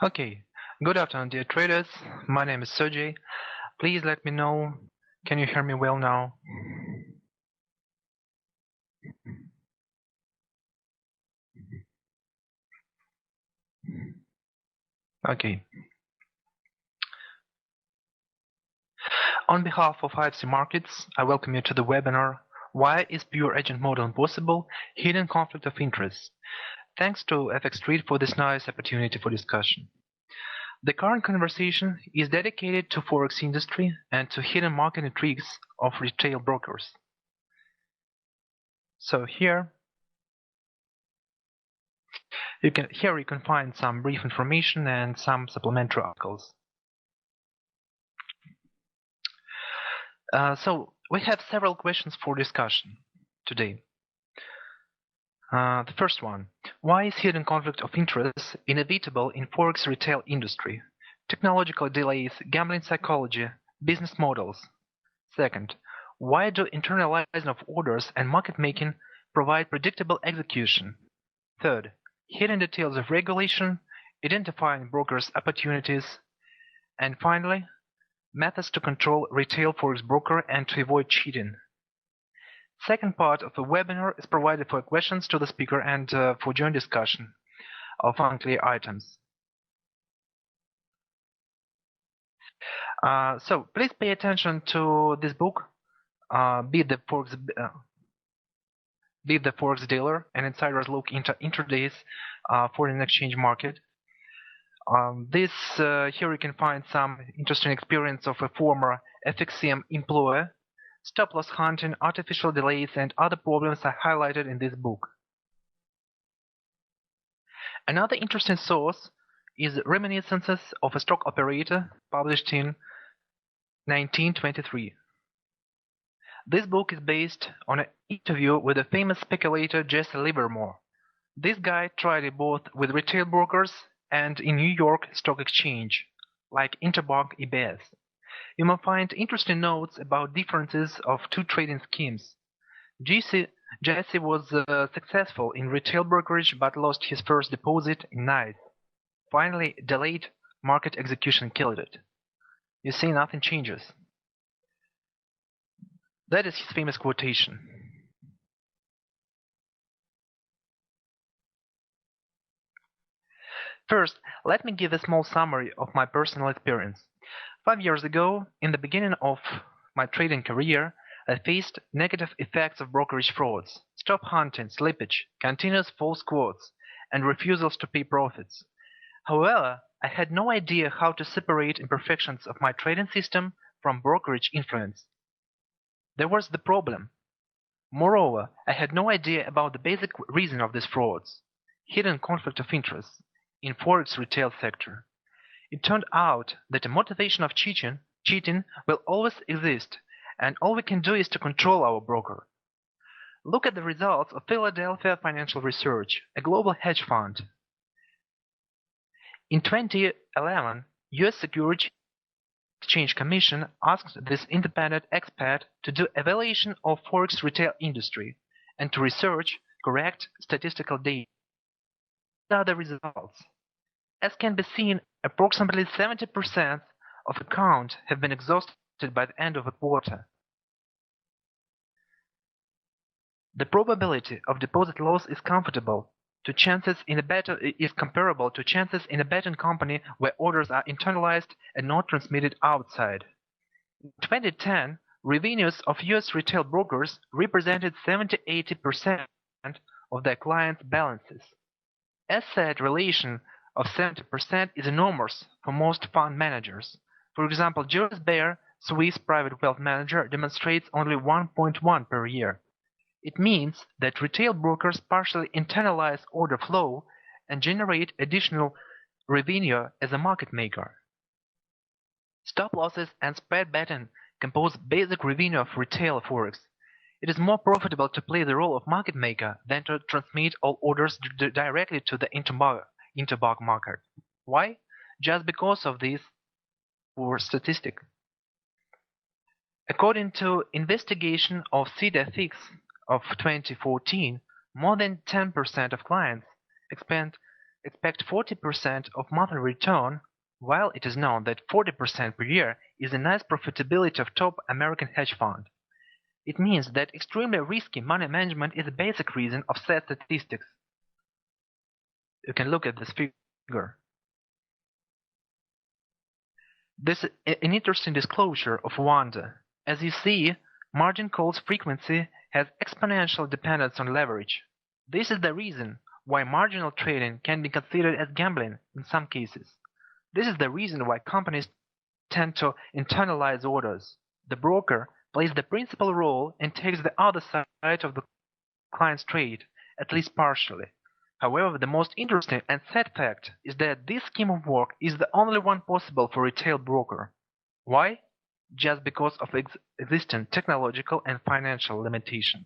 Okay, good afternoon, dear traders. My name is Sergey. Please let me know. Can you hear me well now? Okay. On behalf of IFC Markets, I welcome you to the webinar, Why is Pure Agent Model Impossible? Hidden Conflict of Interest. Thanks to FX Street for this nice opportunity for discussion. The current conversation is dedicated to Forex industry and to hidden market intrigues of retail brokers. So here you can find some brief information and some supplementary articles. So we have several questions for discussion today. The first one, why is hidden conflict of interest inevitable in Forex retail industry? Technological delays, gambling psychology, business models. Second, why do internalization of orders and market making provide predictable execution? Third, hidden details of regulation, identifying brokers' opportunities. And finally, methods to control retail Forex broker and to avoid cheating. Second part of the webinar is provided for questions to the speaker and for joint discussion of unclear items. So please pay attention to this book, Be the Forex Dealer, an insider's look into intraday's foreign exchange market. Here you can find some interesting experience of a former FXCM employee. Stop loss hunting, artificial delays, and other problems are highlighted in this book. Another interesting source is Reminiscences of a Stock Operator, published in 1923. This book is based on an interview with the famous speculator Jesse Livermore. This guy tried it both with retail brokers and in New York Stock Exchange, like Interbank EBS. You may find interesting notes about differences of two trading schemes. Jesse was successful in retail brokerage but lost his first deposit in NICE. Finally, delayed market execution killed it. You see, nothing changes. That is his famous quotation. First, let me give a small summary of my personal experience. 5 years ago, in the beginning of my trading career, I faced negative effects of brokerage frauds, stop hunting, slippage, continuous false quotes, and refusals to pay profits. However, I had no idea how to separate imperfections of my trading system from brokerage influence. There was the problem. Moreover, I had no idea about the basic reason of these frauds, hidden conflict of interest, in Forex retail sector. It turned out that the motivation of cheating will always exist, and all we can do is to control our broker. Look at the results of Philadelphia Financial Research, a global hedge fund. In 2011, U.S. Securities Exchange Commission asked this independent expert to do evaluation of Forex retail industry and to research correct statistical data. What are the results? As can be seen, approximately 70% of accounts have been exhausted by the end of a quarter. The probability of deposit loss is comparable to chances in a betting company where orders are internalized and not transmitted outside. In 2010, revenues of U.S. retail brokers represented 70–80% of their clients' balances. Asset relation of 70% is enormous for most fund managers. For example, Julius Baer, Swiss private wealth manager, demonstrates only 1.1 per year. It means that retail brokers partially internalize order flow and generate additional revenue as a market maker. Stop losses and spread betting compose basic revenue of retail Forex. It is more profitable to play the role of market maker than to transmit all orders directly to the interbank market. Why? Just because of this poor statistic. According to investigation of CDFX of 2014, more than 10% of clients expend expect 40% of monthly return, while it is known that 40% per year is a nice profitability of top American hedge fund. It means that extremely risky money management is a basic reason of sad statistics. You can look at this figure. This is an interesting disclosure of wonder. As you see, margin calls frequency has exponential dependence on leverage. This is the reason why marginal trading can be considered as gambling in some cases. This is the reason why companies tend to internalize orders. The broker plays the principal role and takes the other side of the client's trade, at least partially. However, the most interesting and sad fact is that this scheme of work is the only one possible for a retail broker. Why? Just because of existing technological and financial limitations.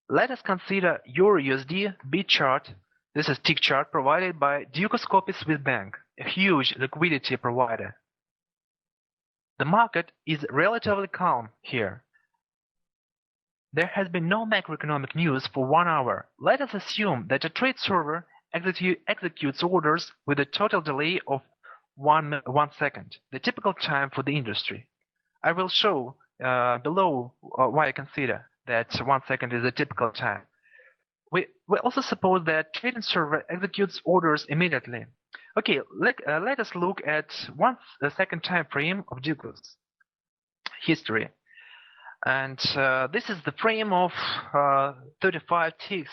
Let us consider Euro-USD bid chart. This is tick chart provided by Dukoscopy Swiss Bank, a huge liquidity provider. The market is relatively calm here. There has been no macroeconomic news for 1 hour. Let us assume that a trade server executes orders with a total delay of 1 second, the typical time for the industry. I will show below why I consider that 1 second is a typical time. We also suppose that trading server executes orders immediately. Okay, let us look at 1 second time frame of Dukos history. And this is the frame of 35 ticks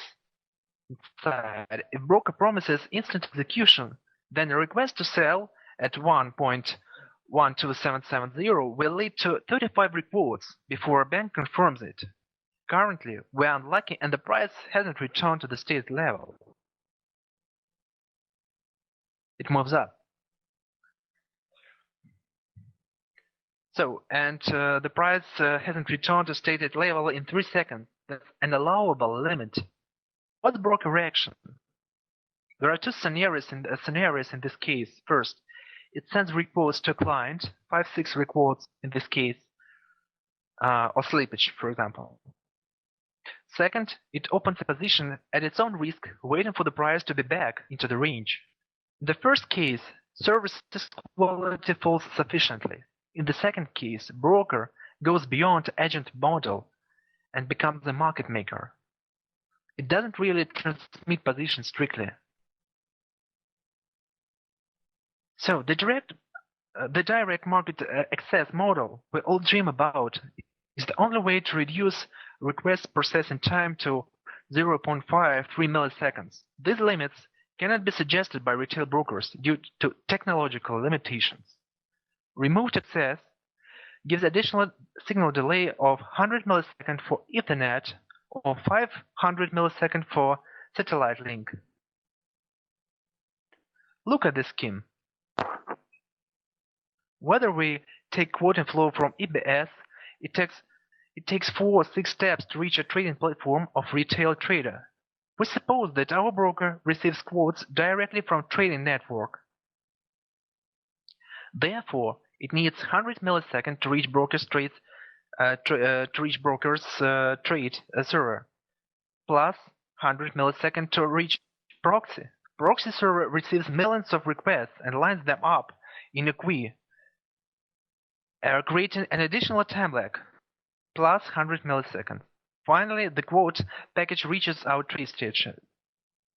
inside. If broker promises instant execution, then a request to sell at 1.12770 will lead to 35 reports before a bank confirms it. Currently, we are unlucky and the price hasn't returned to the stated level. It moves up. So, and the price hasn't returned to stated level in 3 seconds. That's an allowable limit. What's broker reaction? There are two scenarios in this case. First, it sends reports to a client, 5-6 reports in this case, or slippage, for example. Second, it opens a position at its own risk, waiting for the price to be back into the range. In the first case, service quality falls sufficiently. In the second case, broker goes beyond agent model and becomes a market maker. It doesn't really transmit position strictly. So the direct market access model we all dream about is the only way to reduce request processing time to 0.53 milliseconds. These limits cannot be suggested by retail brokers due to technological limitations. Removed access gives additional signal delay of 100 milliseconds for Ethernet or 500 milliseconds for satellite link. Look at this scheme. Whether we take quoting flow from EBS, it takes 4 or 6 steps to reach a trading platform of retail trader. We suppose that our broker receives quotes directly from trading network. Therefore, it needs 100 milliseconds to reach broker's trade server, plus 100 milliseconds to reach proxy. Proxy server receives millions of requests and lines them up in a queue, creating an additional time lag, plus 100 milliseconds. Finally, the quote package reaches our trade station,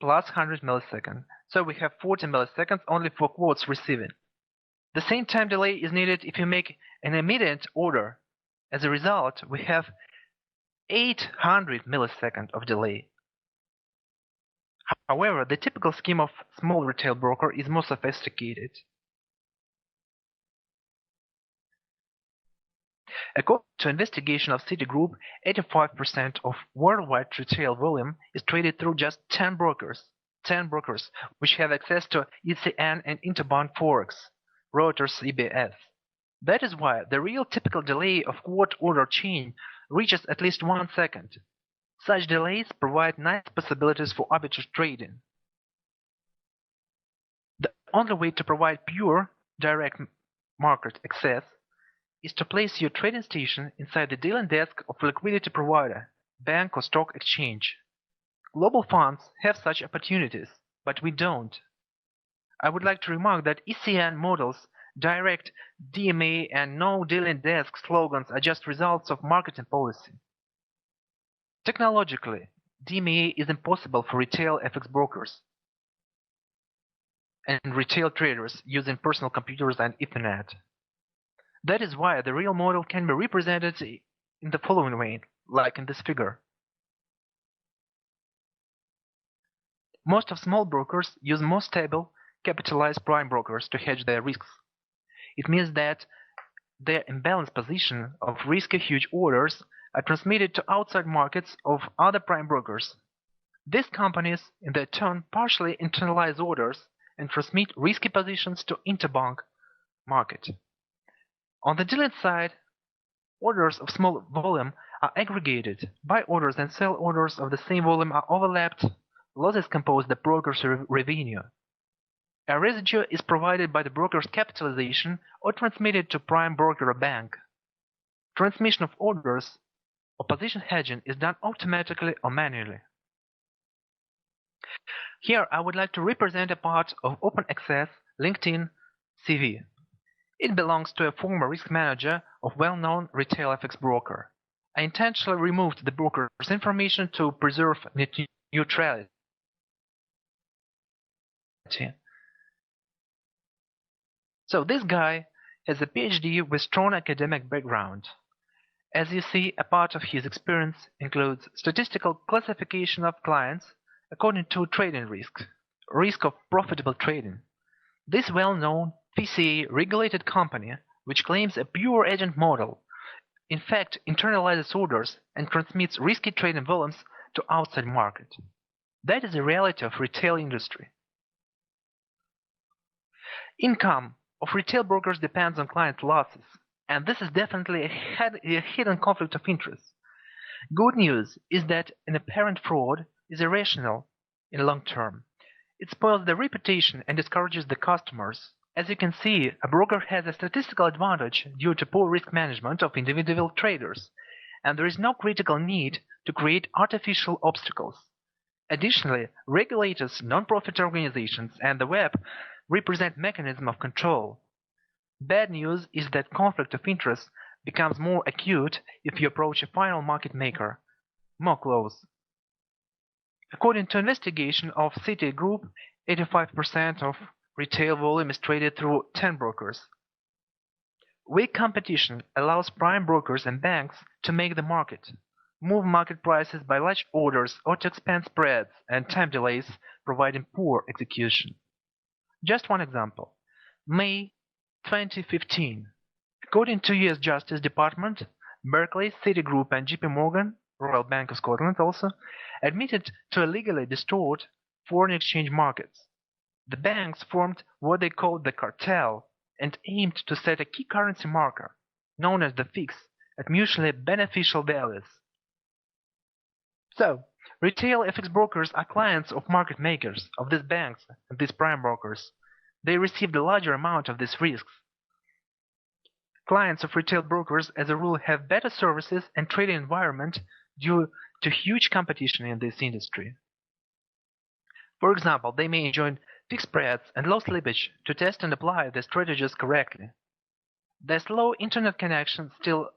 plus 100 milliseconds. So we have 40 milliseconds only for quotes receiving. The same time delay is needed if you make an immediate order. As a result, we have 800 milliseconds of delay. However, the typical scheme of small retail broker is more sophisticated. According to investigation of Citigroup, 85% of worldwide retail volume is traded through just 10 brokers, which have access to ECN and Interbank Forex, Reuters EBS. That is why the real typical delay of quote order chain reaches at least 1 second. Such delays provide nice possibilities for arbitrage trading. The only way to provide pure direct market access is to place your trading station inside the dealing desk of a liquidity provider, bank or stock exchange. Global funds have such opportunities, but we don't. I would like to remark that ECN models, direct, DMA, and no dealing desk slogans are just results of marketing policy. Technologically, DMA is impossible for retail FX brokers and retail traders using personal computers and Ethernet. That is why the real model can be represented in the following way, like in this figure. Most of small brokers use more stable, capitalized prime brokers to hedge their risks. It means that their imbalanced position of risky huge orders are transmitted to outside markets of other prime brokers. These companies, in their turn, partially internalize orders and transmit risky positions to interbank market. On the dealing side, orders of small volume are aggregated. Buy orders and sell orders of the same volume are overlapped. Losses compose the broker's revenue. A residue is provided by the broker's capitalization or transmitted to prime broker or bank. Transmission of orders or position hedging is done automatically or manually. Here I would like to represent a part of open access LinkedIn CV. It belongs to a former risk manager of well-known retail FX broker. I intentionally removed the broker's information to preserve neutrality. So this guy has a Ph.D. with strong academic background. As you see, a part of his experience includes statistical classification of clients according to trading risk of profitable trading. This well-known FCA regulated company, which claims a pure agent model, in fact internalizes orders and transmits risky trading volumes to outside market. That is the reality of retail industry. Income of retail brokers depends on client losses, and this is definitely a hidden conflict of interest. Good news is that an apparent fraud is irrational in long term. It spoils the reputation and discourages the customers. As you can see, a broker has a statistical advantage due to poor risk management of individual traders, and there is no critical need to create artificial obstacles. Additionally, regulators, non-profit organizations, and the web represent mechanism of control. Bad news is that conflict of interest becomes more acute if you approach a final market maker more close. According to investigation of Citigroup, 85% of retail volume is traded through 10 brokers. Weak competition allows prime brokers and banks to make the market, move market prices by large orders or to expand spreads and time delays, providing poor execution. Just one example. May 2015. According to US Justice Department, Barclays, Citigroup and JP Morgan, Royal Bank of Scotland also, admitted to illegally distort foreign exchange markets. The banks formed what they called the cartel and aimed to set a key currency marker, known as the fix, at mutually beneficial values. So, retail FX brokers are clients of market makers, of these banks and these prime brokers. They received a larger amount of these risks. Clients of retail brokers, as a rule, have better services and trading environment due to huge competition in this industry. For example, they may enjoy fixed spreads and low slippage to test and apply their strategies correctly. Their slow internet connection still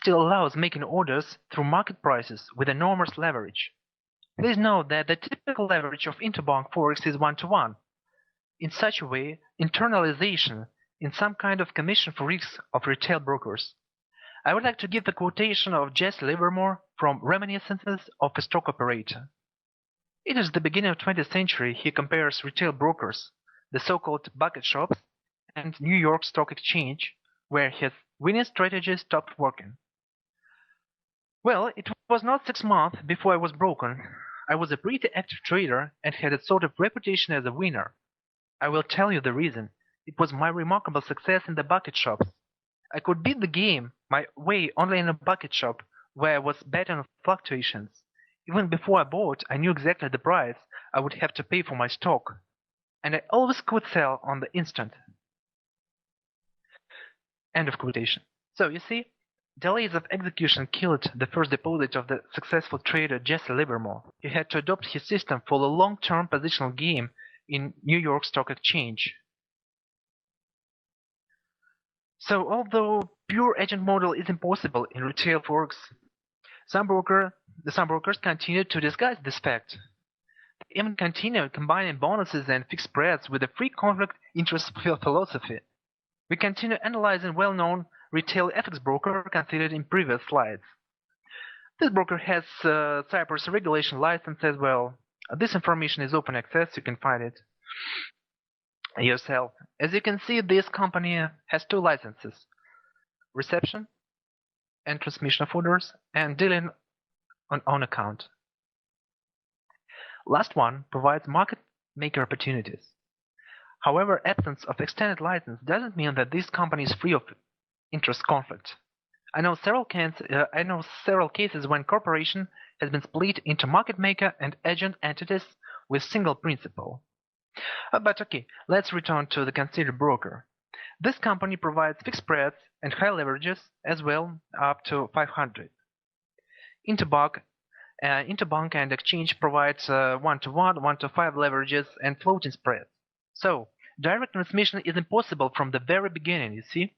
allows making orders through market prices with enormous leverage. Please note that the typical leverage of interbank forex is 1-to-1. In such a way, internalization in some kind of commission for risks of retail brokers. I would like to give the quotation of Jesse Livermore from Reminiscences of a Stock Operator. It is the beginning of the 20th century. He compares retail brokers, the so-called bucket shops, and New York Stock Exchange, where his winning strategy stopped working. Well, it was not 6 months before I was broken. I was a pretty active trader and had a sort of reputation as a winner. I will tell you the reason. It was my remarkable success in the bucket shops. I could beat the game my way only in a bucket shop where I was betting on fluctuations. Even before I bought, I knew exactly the price I would have to pay for my stock, and I always could sell on the instant. End of quotation. So you see, Delays of execution killed the first deposit of the successful trader Jesse Livermore. He had to adopt his system for the long-term positional game in New York Stock Exchange. So although pure agent model is impossible in retail forex, some brokers continue to disguise this fact. They even continue combining bonuses and fixed spreads with the free conflict interest philosophy. We continue analyzing well-known retail FX broker considered in previous slides. This broker has Cyprus regulation license as well. This information is open access, you can find it yourself. As you can see, this company has two licenses: reception and transmission of orders, and dealing on account. Last one provides market maker opportunities. However, absence of extended license doesn't mean that this company is free of interest conflict. I know several cases when corporation has been split into market maker and agent entities with single principal. But okay, let's return to the considered broker. This company provides fixed spreads and high leverages as well, up to 500. Interbank and exchange provides 1-to-1, 1-to-5 leverages and floating spreads. So, direct transmission is impossible from the very beginning, you see?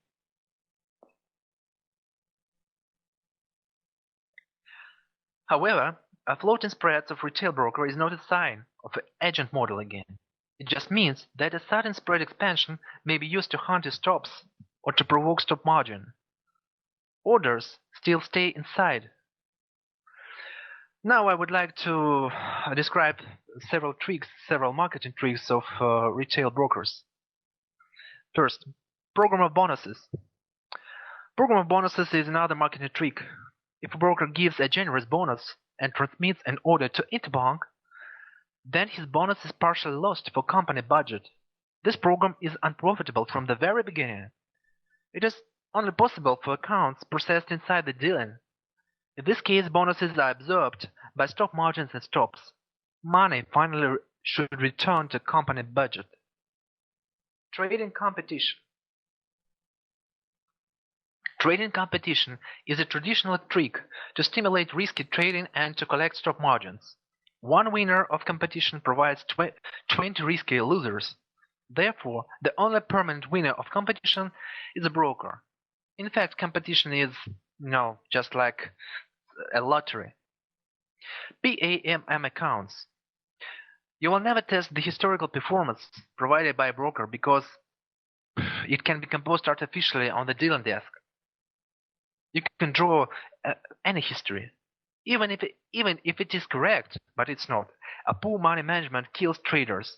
However, a floating spreads of retail broker is not a sign of an agent model again. It just means that a sudden spread expansion may be used to hunt stops or to provoke stop margin. Orders still stay inside. Now I would like to describe several marketing tricks of retail brokers. First, program of bonuses. Program of bonuses is another marketing trick. If a broker gives a generous bonus and transmits an order to Interbank, then his bonus is partially lost for company budget. This program is unprofitable from the very beginning. It is only possible for accounts processed inside the dealing. In this case, bonuses are absorbed by stop margins and stops. Money finally should return to company budget. Trading competition. Trading competition is a traditional trick to stimulate risky trading and to collect stop margins. One winner of competition provides 20 risky losers. Therefore, the only permanent winner of competition is a broker. In fact, competition is, just like a lottery. PAMM accounts. You will never test the historical performance provided by a broker because it can be composed artificially on the dealing desk. You can draw any history, even if it is correct, but it's not. A poor money management kills traders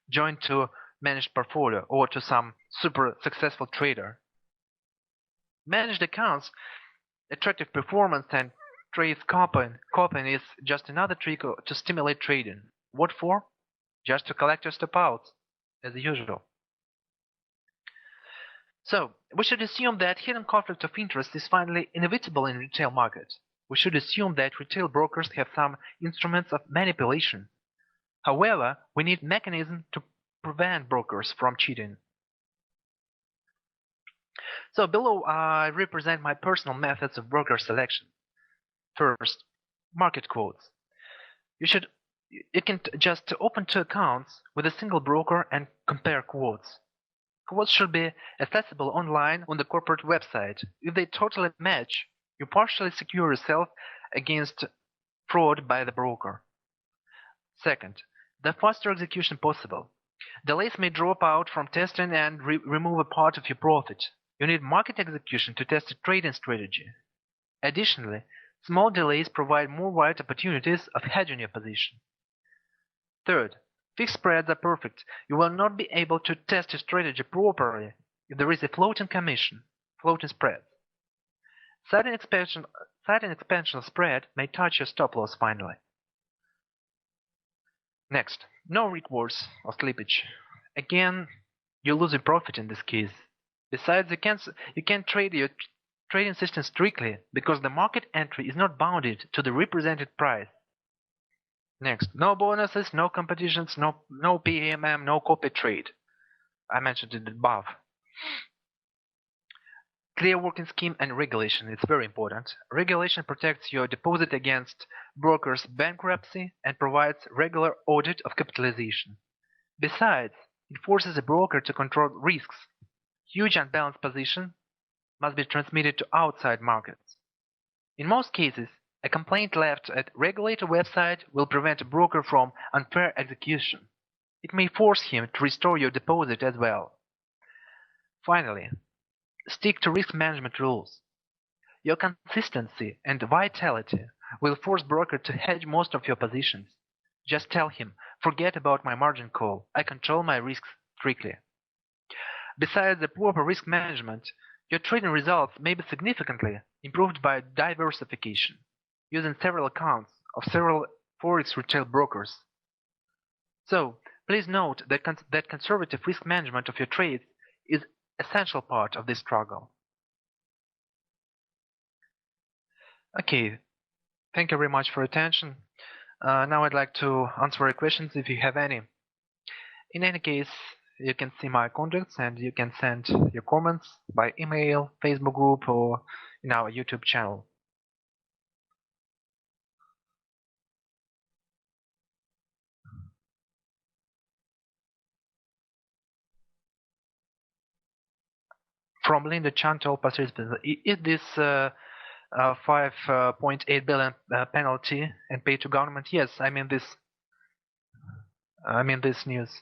joined to managed portfolio or to some super successful trader. Managed accounts, attractive performance and trade copying is just another trick to stimulate trading. What for? Just to collect your stop outs, as usual. So, we should assume that hidden conflict of interest is finally inevitable in retail market. We should assume that retail brokers have some instruments of manipulation. However, we need mechanisms to prevent brokers from cheating. So below I represent my personal methods of broker selection. First, market quotes. You can just open two accounts with a single broker and compare quotes. Quotes should be accessible online on the corporate website. If they totally match, you partially secure yourself against fraud by the broker. Second, the faster execution possible. Delays may drop out from testing and remove a part of your profit. You need market execution to test a trading strategy. Additionally, small delays provide more wide opportunities of hedging your position. Third, fixed spreads are perfect. You will not be able to test your strategy properly if there is a floating spread. Sudden expansion spread may touch your stop loss finally. Next, no recourse or slippage. Again, you lose your profit in this case. Besides, you can't trade your trading system strictly because the market entry is not bounded to the represented price. Next, no bonuses, no competitions, no PAMM, no copy trade. I mentioned it above. Clear working scheme and regulation. It's very important. Regulation protects your deposit against brokers' bankruptcy and provides regular audit of capitalization. Besides, it forces a broker to control risks. Huge unbalanced position must be transmitted to outside markets. In most cases, a complaint left at regulator website will prevent a broker from unfair execution. It may force him to restore your deposit as well. Finally, stick to risk management rules. Your consistency and vitality will force broker to hedge most of your positions. Just tell him, forget about my margin call, I control my risks strictly. Besides the proper risk management, your trading results may be significantly improved by diversification, using several accounts of several forex retail brokers. So, please note that conservative risk management of your trades is an essential part of this struggle. Okay, thank you very much for your attention. Now I'd like to answer your questions if you have any. In any case, you can see my contacts and you can send your comments by email, Facebook group, or in our YouTube channel. From Linda Chan to all participants, is this 5.8 billion penalty and paid to government? Yes, I mean this news.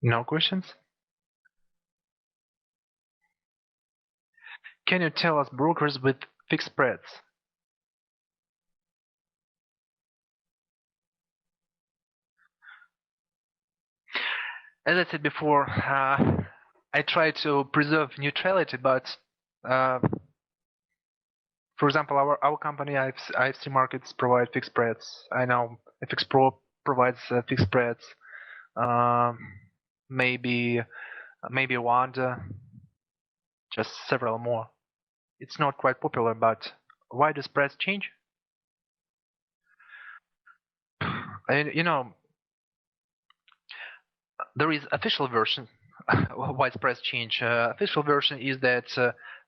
No questions? Can you tell us brokers with fixed spreads? As I said before, I try to preserve neutrality, but for example, our company, IFC Markets, provide fixed spreads. I know FX Pro provides fixed spreads. Maybe Wanda, just several more. It's not quite popular, but why do spreads change? And there is official version why spreads change. Official version is that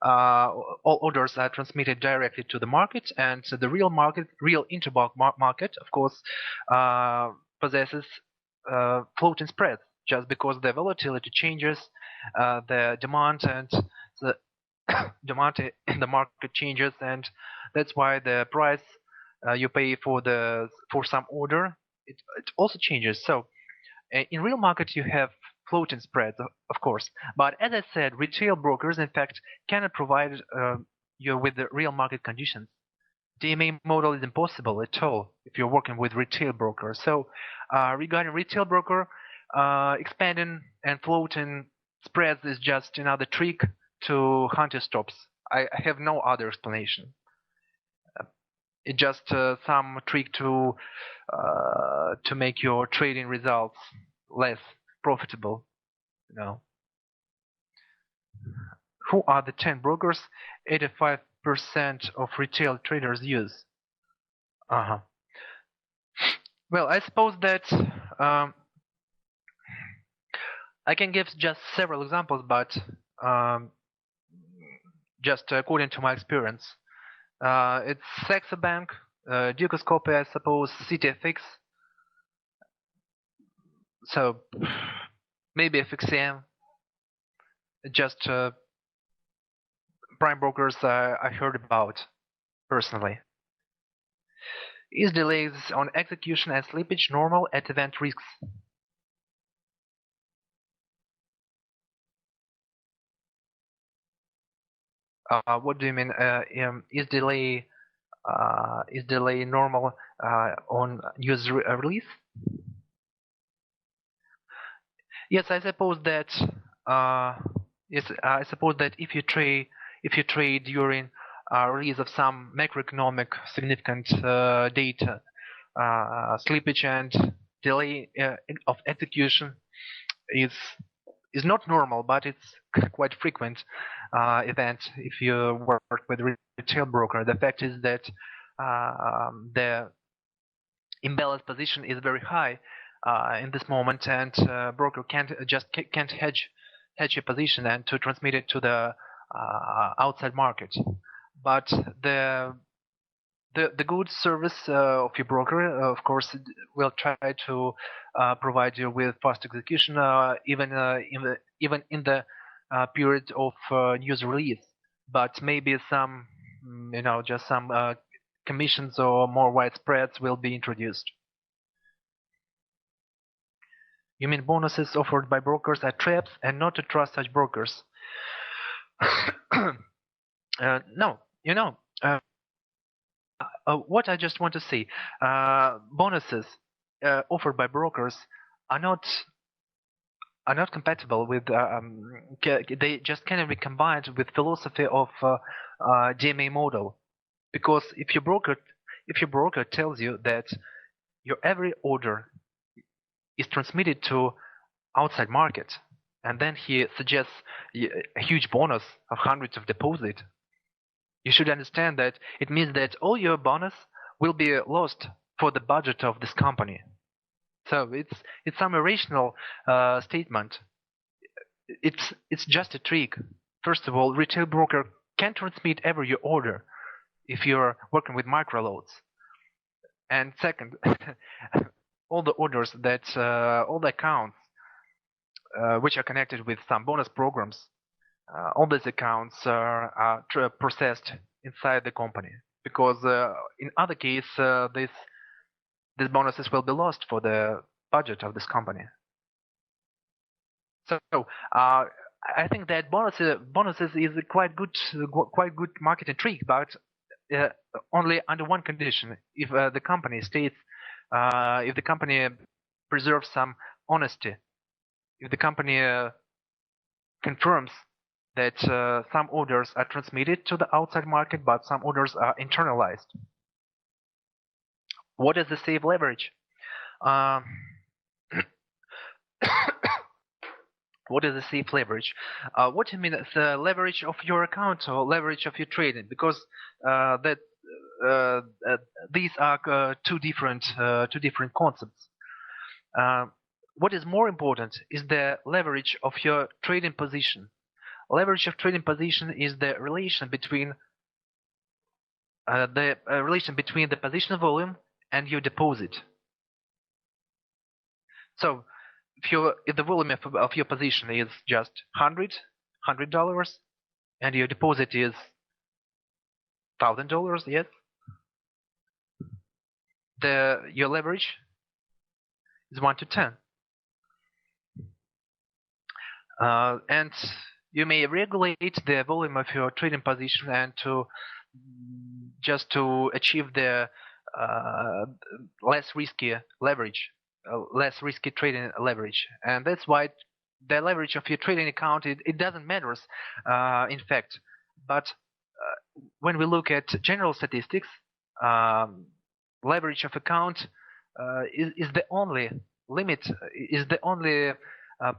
all orders are transmitted directly to the market, and the real interbank market, of course, possesses floating spreads just because the volatility changes, the demand and the demand in the market changes, and that's why the price you pay for some order it also changes. So in real market you have floating spreads, of course, but as I said, retail brokers in fact cannot provide you with the real market conditions. DMA model is impossible at all if you're working with retail brokers. So regarding retail broker, expanding and floating spreads is just another trick to hunt your stops. I have no other explanation. It's just some trick to make your trading results less profitable. Who are the 10 brokers 85% of retail traders use? Well, I suppose that I can give just several examples, but just according to my experience, it's Saxo Bank, Dukascopy, I suppose, CTFX, so maybe FXCM, just prime brokers I heard about personally. Is delays on execution and slippage normal at event risks? What do you mean? Is delay normal on news release? Yes, I suppose that. Yes, I suppose that if you trade during release of some macroeconomic significant data, slippage and delay of execution is is not normal, but it's quite frequent event if you work with retail broker. The fact is that the imbalance position is very high in this moment, and broker can't hedge your position and to transmit it to the outside market. But the good service of your broker, of course, will try to provide you with fast execution, even in the period of news release. But maybe some, just some commissions or more wide spreads will be introduced. You mean bonuses offered by brokers are traps and not to trust such brokers? No, what I just want to say, bonuses offered by brokers are not compatible with. They just cannot be combined with philosophy of DMA model, because if your broker tells you that your every order is transmitted to outside market, and then he suggests a huge bonus of hundreds of deposit, you should understand that it means that all your bonus will be lost for the budget of this company. So it's some irrational statement. It's just a trick. First of all, retail broker can't transmit every your order if you're working with micro lots. And second, all the orders that all the accounts which are connected with some bonus programs, all these accounts are processed inside the company, because in other case these bonuses will be lost for the budget of this company. So I think that bonuses is a quite good marketing trick, but only under one condition: if the company states, if the company preserves some honesty, if the company confirms that some orders are transmitted to the outside market, but some orders are internalized. What is the safe leverage? What is the safe leverage? What do you mean? The leverage of your account or leverage of your trading? Because these are two different concepts. What is more important is the leverage of your trading position. Leverage of trading position is the relation between the position volume and your deposit. So if the volume of your position is just $100 and your deposit is $1,000, yes, your leverage is 1 to 10. And you may regulate the volume of your trading position and to achieve the less risky leverage, less risky trading leverage. And that's why the leverage of your trading account, it doesn't matter in fact. But when we look at general statistics, leverage of account is the only limit, is the only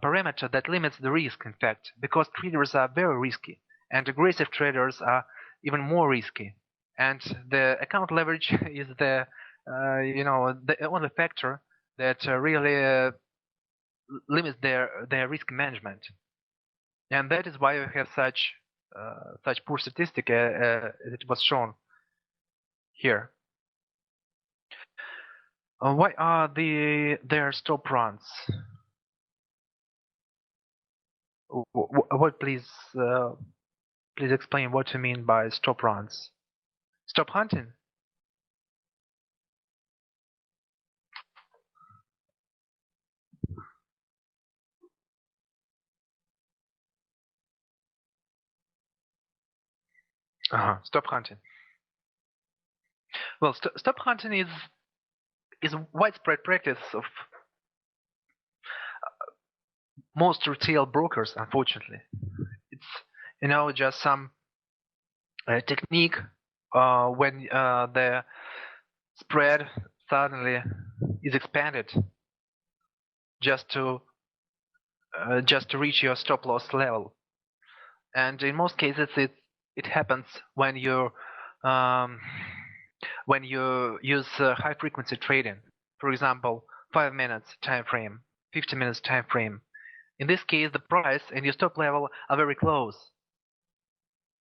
parameter that limits the risk, in fact, because traders are very risky and aggressive traders are even more risky. And the account leverage is the only factor that really limits their risk management. And that is why we have such poor statistic as it was shown here. Why are their stop runs? What please explain what you mean by stop runs? Stop hunting? Stop hunting. Well, stop hunting is a widespread practice of most retail brokers, unfortunately. It's just some technique when the spread suddenly is expanded, just to just to reach your stop loss level. And in most cases, it happens when um, you use high frequency trading. For example, 5 minutes time frame, 50 minutes time frame. In this case, the price and your stop level are very close.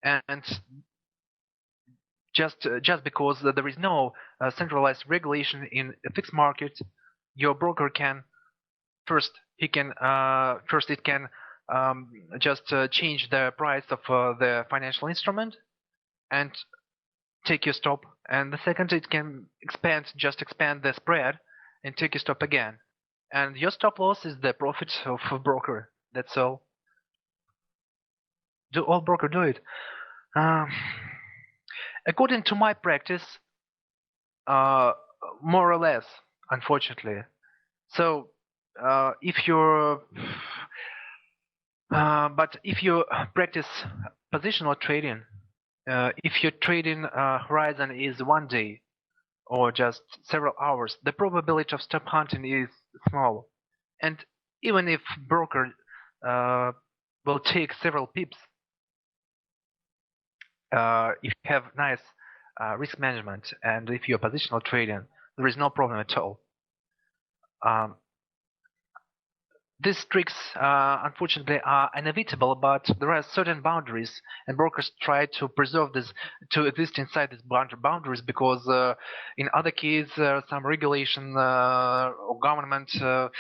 And just because there is no centralized regulation in a fixed market, your broker can first it can just change the price of the financial instrument and take your stop, and the second it can expand the spread and take your stop again, and your stop loss is the profit of a broker. That's all. Do all broker do it? According to my practice, more or less, unfortunately. So if you're but if you practice positional trading, if your trading horizon is 1 day or just several hours, the probability of stop hunting is small. And even if broker will take several pips, if you have nice risk management and if you're positional trading, there is no problem at all. These tricks, unfortunately, are inevitable, but there are certain boundaries, and brokers try to preserve this, to exist inside these boundaries, because in other cases, some regulation or government or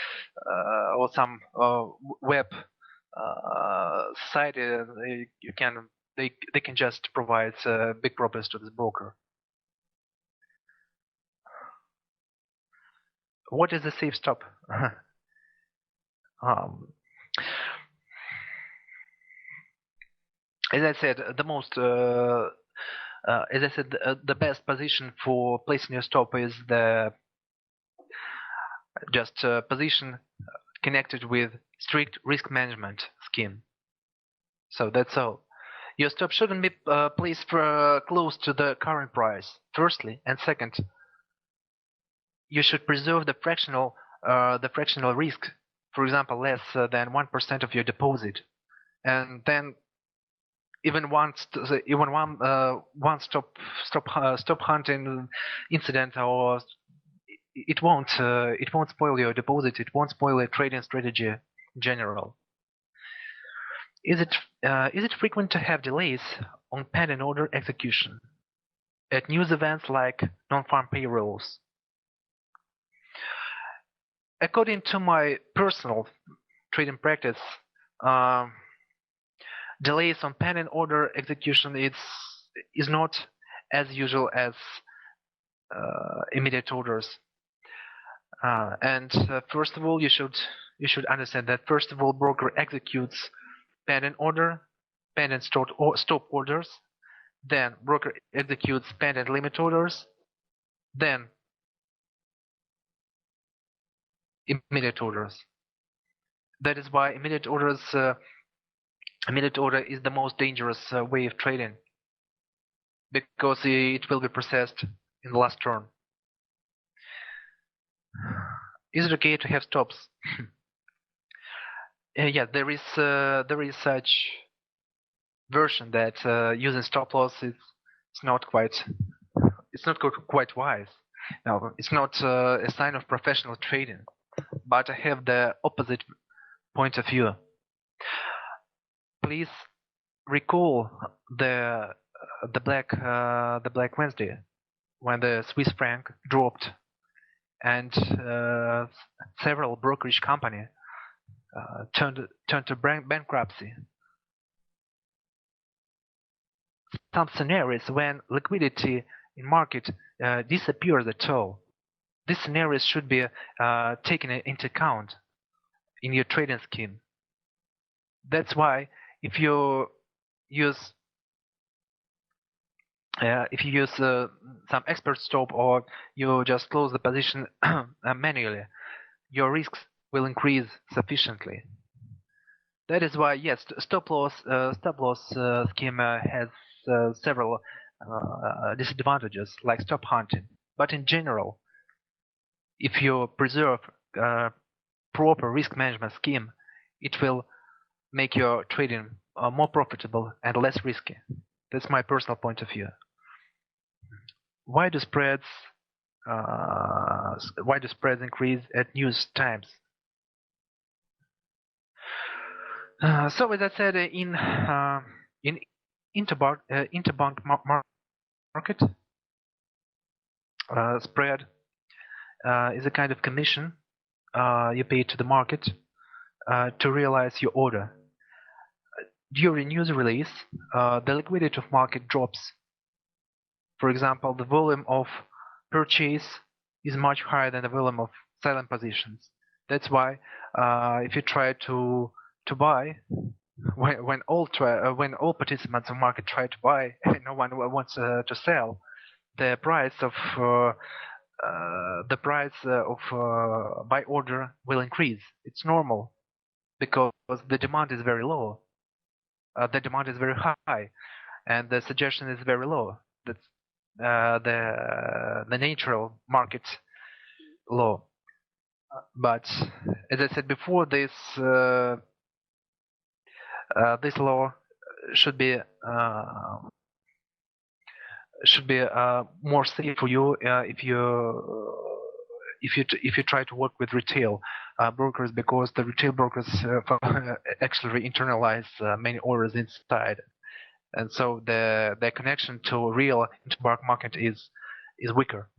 some web society, they can just provide big problems to this broker. What is a safe stop? As I said, the best position for placing your stop is the position connected with strict risk management scheme. So that's all. Your stop shouldn't be placed close to the current price, firstly, and second, you should preserve the fractional risk. For example, less than 1% of your deposit, and then even one stop hunting incident, or it won't spoil your deposit. It won't spoil your trading strategy in general. Is it frequent to have delays on pending order execution at news events like non-farm payrolls? According to my personal trading practice, delays on pending order execution is not as usual as immediate orders. And first of all, you should understand that first of all, broker executes pending order, pending stop orders. Then broker executes pending limit orders. Then immediate orders. That is why immediate order is the most dangerous way of trading, because it will be processed in the last turn. Is it okay to have stops? Yeah, there is such version that using stop loss is not quite wise. No, it's not a sign of professional trading. But I have the opposite point of view. Please recall the Black Wednesday, when the Swiss franc dropped and several brokerage companies turned to bankruptcy. Some scenarios when liquidity in market disappears at all. These scenarios should be taken into account in your trading scheme. That's why if you use some expert stop, or you just close the position manually, your risks will increase sufficiently. That is why, yes, stop loss scheme has several disadvantages, like stop hunting. But in general, if you preserve proper risk management scheme, it will make your trading more profitable and less risky. That's my personal point of view. Why do spreads increase at news times? So as I said, in interbank market, spread is a kind of commission you pay to the market to realize your order. During news release, the liquidity of market drops. For example, the volume of purchase is much higher than the volume of selling positions. That's why if you try to buy, when all participants in the market try to buy, no one wants to sell. The price of buy order will increase. It's normal because the demand is very low. The demand is very high, and the suggestion is very low. That's the natural market law. But as I said before, this law should be more safe for you if you try to work with retail brokers, because the retail brokers actually internalize many orders inside, and so the connection to real interbank market is weaker.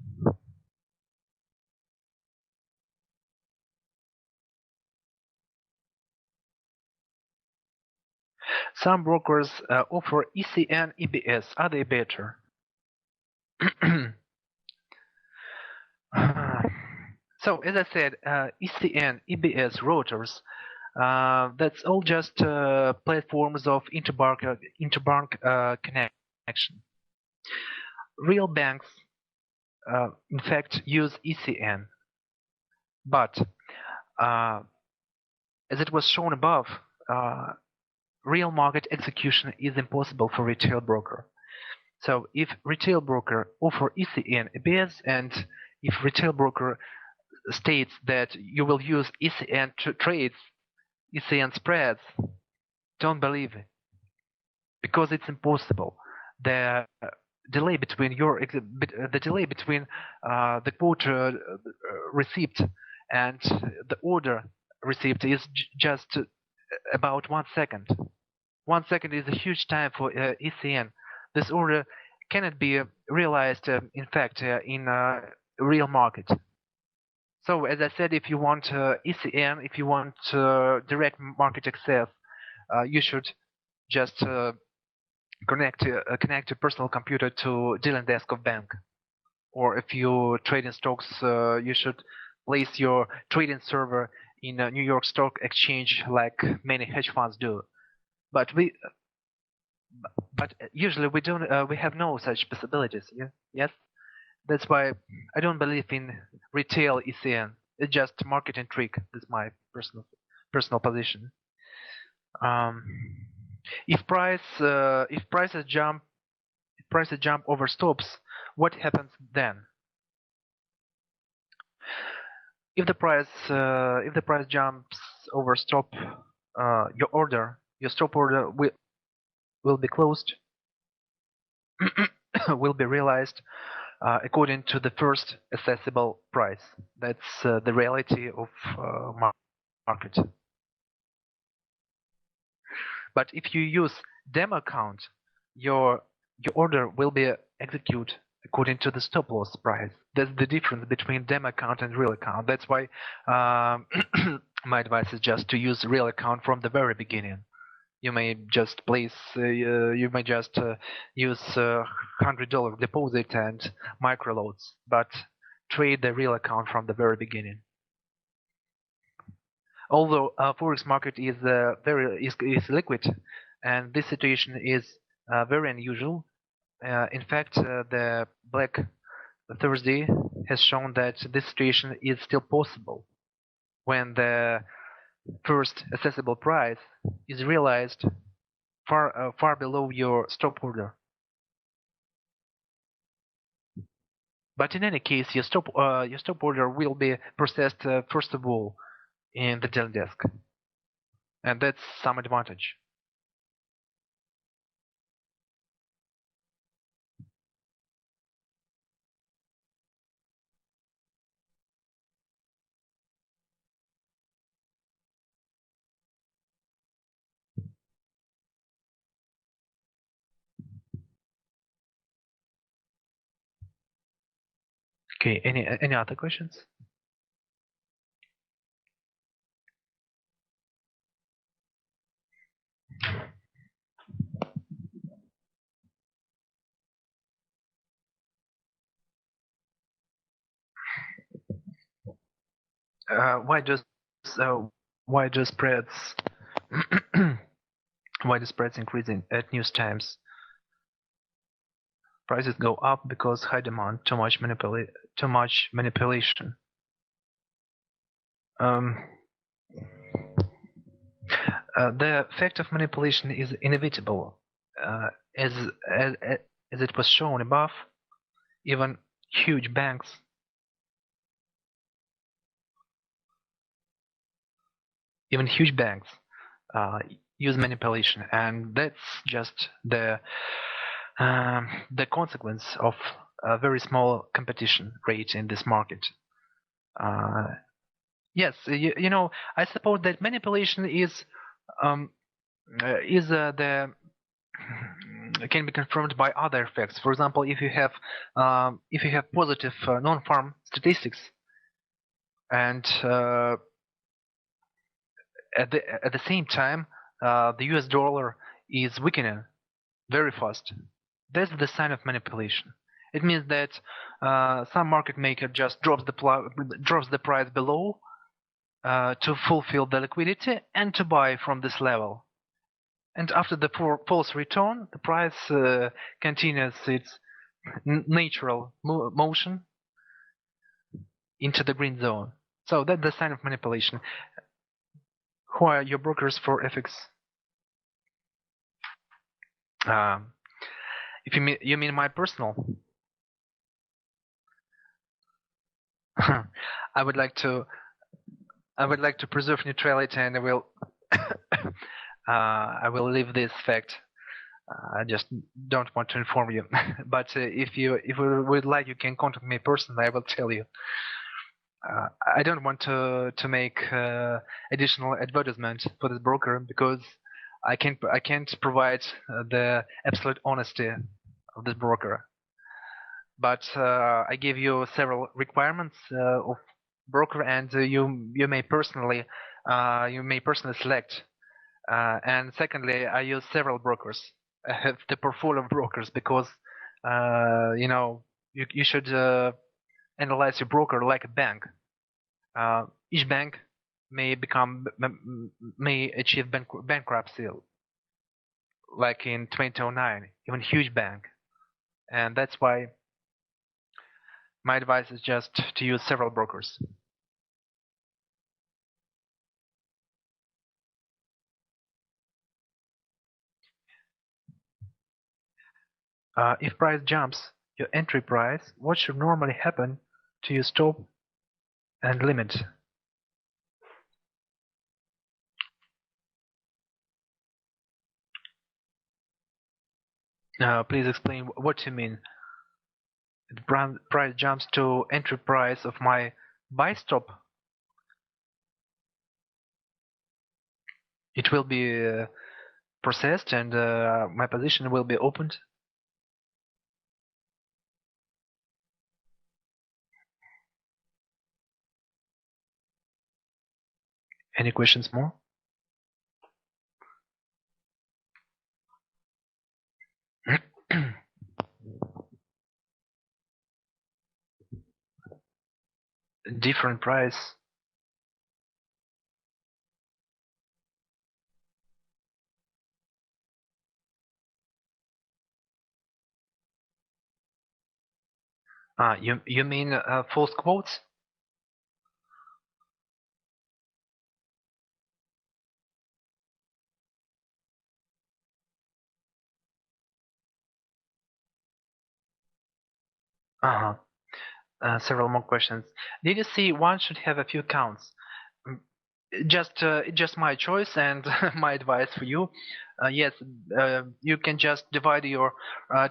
Some brokers offer ECN, EBS. Are they better? So as I said, ECN, EBS, rotors, that's all just platforms of interbank connection. Real banks, in fact, use ECN, but as it was shown above, real market execution is impossible for retail broker. So if retail broker offer ECN, EBS, and if retail broker states that you will use ECN trades, ECN spreads, don't believe it, because it's impossible. The delay between the quote receipt and the order receipt is just about 1 second. 1 second is a huge time for ECN. This order cannot be realized, in fact, in real market. So as I said, if you want ECN, if you want direct market access, you should just connect your personal computer to dealing desk of bank. Or if you trade in stocks, you should place your trading server in a New York Stock Exchange, like many hedge funds do. But usually we don't. We have no such possibilities. Yeah? Yes. That's why I don't believe in retail ECN. It's just marketing trick. That's my personal position. If prices jump over stops, what happens then? If the price jumps over stop, your stop order will be closed, will be realized according to the first accessible price. That's the reality of market. But if you use demo account, your order will be executed according to the stop loss price. That's the difference between demo account and real account. That's why my advice is just to use real account from the very beginning. You may just use $100 deposit and micro loads, but trade the real account from the very beginning. Although forex market is liquid, and this situation is very unusual. In fact, the Black Thursday has shown that this situation is still possible when the first accessible price is realized far below your stop order. But in any case, your stop order will be processed first of all in the dealing desk. and that's some advantage. Okay, any other questions? Why does why do spreads why do spreads increasing at news times? Prices go up because high demand, too much manipulation. The effect of manipulation is inevitable, as, as as it was shown above. Even huge banks use manipulation, and that's just the consequence of a very small competition rate in this market. Yes, you know, I suppose that manipulation is the can be confirmed by other effects. For example, if you have positive non-farm statistics, and at the same time the US dollar is weakening very fast, that's the sign of manipulation. It means that some market maker just drops the price below to fulfill the liquidity and to buy from this level. And after the false return, the price continues its natural motion into the green zone. So that's the sign of manipulation. Who are your brokers for FX? If you mean my personal, I would like to preserve neutrality, and I will leave this fact. I just don't want to inform you. But if you would like, you can contact me personally. I will tell you. I don't want to make additional advertisement for this broker, because I can't provide the absolute honesty of this broker. But I give you several requirements of broker, and you may personally select. And secondly, I use several brokers. I have the portfolio of brokers, because you know, you should analyze your broker like a bank. Each bank may achieve bankruptcy, like in 2009, even huge bank, and that's why my advice is just to use several brokers. If price jumps your entry price, what should normally happen to your stop and limit? Please explain what you mean. The price jumps to entry price of my buy stop. It will be processed, and my position will be opened. Any questions more? Different price. You mean false quotes? Uh-huh. Several more questions. Did you see one should have a few counts? just my choice and my advice for you. Yes, you can just divide your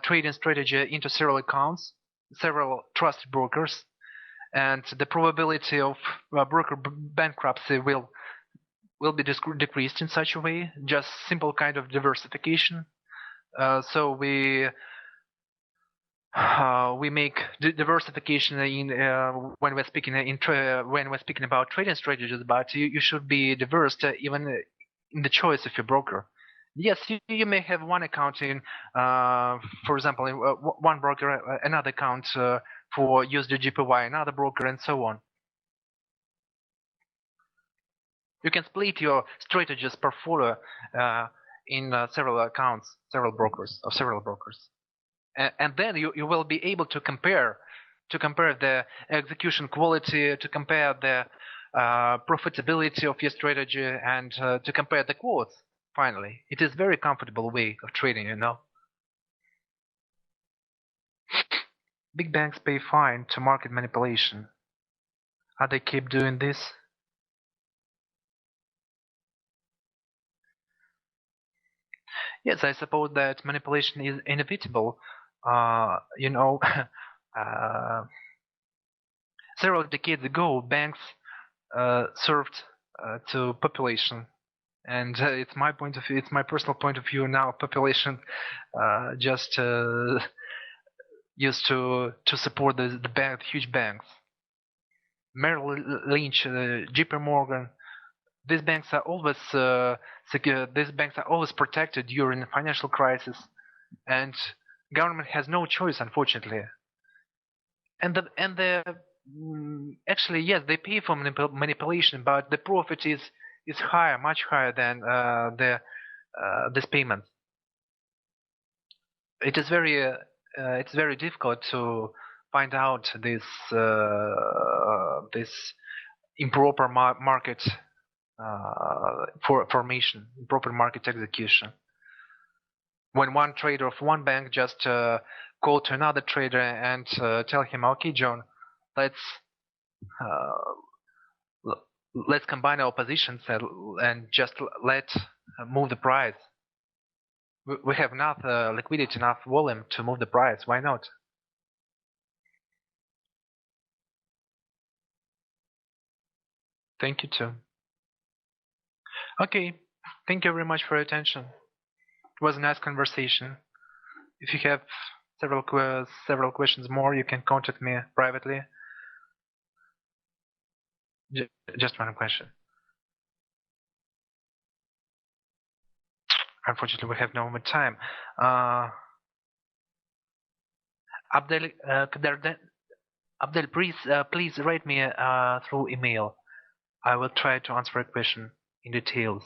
trading strategy into several accounts, several trusted brokers, and the probability of broker bankruptcy will be decreased in such a way. Just simple kind of diversification. So we make diversification in when we're speaking about trading strategies, but you should be diverse even in the choice of your broker. Yes, you may have one account in, for example, in, one broker, another account for USD/JPY, another broker, and so on. You can split your strategies portfolio in several accounts, several brokers. And then you will be able to compare the execution quality, to compare the profitability of your strategy, and to compare the quotes. Finally, it is very comfortable way of trading, you know. Big banks pay fine to market manipulation. Are they keep doing this? Yes, I suppose that manipulation is inevitable. You know, several decades ago, banks served to population, and it's my point of view. It's my personal point of view now. Population just used to support the huge banks. Merrill Lynch, J.P. Morgan. These banks are always secure. These banks are always protected during a financial crisis, and government has no choice, unfortunately. And actually, yes, they pay for manipulation, but the profit is higher, much higher than this payment. It is very it's very difficult to find out this improper market formation, improper market execution. When one trader of one bank just call to another trader and tell him, okay, John, let's combine our positions and just let move the price. We have enough liquidity, enough volume to move the price. Why not? Thank you too. Okay, thank you very much for your attention. It was a nice conversation. If you have several questions more, you can contact me privately. Just one question. Unfortunately, we have no more time. Abdel, please write me through email. I will try to answer a question in details.